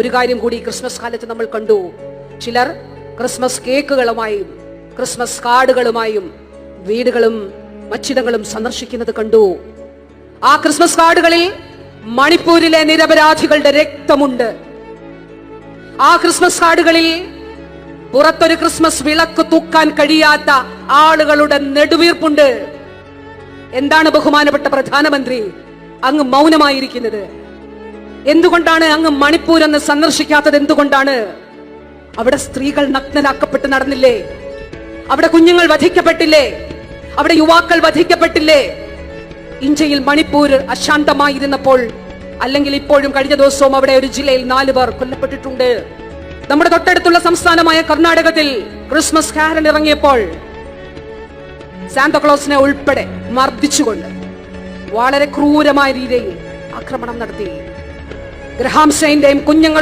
ഒരു കാര്യം കൂടി ക്രിസ്മസ് കാലത്ത് നമ്മൾ കണ്ടു. ചിലർ ക്രിസ്മസ് കേക്കുകളുമായും ക്രിസ്മസ് കാർഡുകളുമായും വീടുകളും മച്ചിടങ്ങളും സന്ദർശിക്കുന്നത് കണ്ടു. ആ ക്രിസ്മസ് കാർഡുകളിൽ മണിപ്പൂരിലെ നിരപരാധികളുടെ രക്തമുണ്ട്. ആ ക്രിസ്മസ് കാർഡുകളിൽ പുറത്തൊരു ക്രിസ്മസ് വിളക്ക് തൂക്കാൻ കഴിയാത്ത ആളുകളുടെ നെടുവീർപ്പുണ്ട്. എന്താണ് ബഹുമാനപ്പെട്ട പ്രധാനമന്ത്രി അങ്ങ് മൗനമായിരിക്കുന്നത്? എന്തുകൊണ്ടാണ് അങ്ങ് മണിപ്പൂർ എന്ന് സന്ദർശിക്കാത്തത്? എന്തുകൊണ്ടാണ്? അവിടെ സ്ത്രീകൾ നഗ്നരാക്കപ്പെട്ട് നടന്നില്ലേ? അവിടെ കുഞ്ഞുങ്ങൾ വധിക്കപ്പെട്ടില്ലേ? അവിടെ യുവാക്കൾ വധിക്കപ്പെട്ടില്ലേ? ഇന്ത്യയിൽ മണിപ്പൂർ അശാന്തമായിരുന്നപ്പോൾ, അല്ലെങ്കിൽ ഇപ്പോഴും കഴിഞ്ഞ ദിവസവും അവിടെ ഒരു ജില്ലയിൽ 4 പേർ കൊല്ലപ്പെട്ടിട്ടുണ്ട്. നമ്മുടെ തൊട്ടടുത്തുള്ള സംസ്ഥാനമായ കർണാടകത്തിൽ ക്രിസ്മസ് കാരൻ ഇറങ്ങിയപ്പോൾ സാന്താക്ലോസിനെ ഉൾപ്പെടെ മർദ്ദിച്ചുകൊണ്ട് വളരെ ക്രൂരമായ രീതിയിൽ ആക്രമണം നടത്തി. ഗ്രഹാം സ്റ്റെയിന്റെയും കുഞ്ഞുങ്ങൾ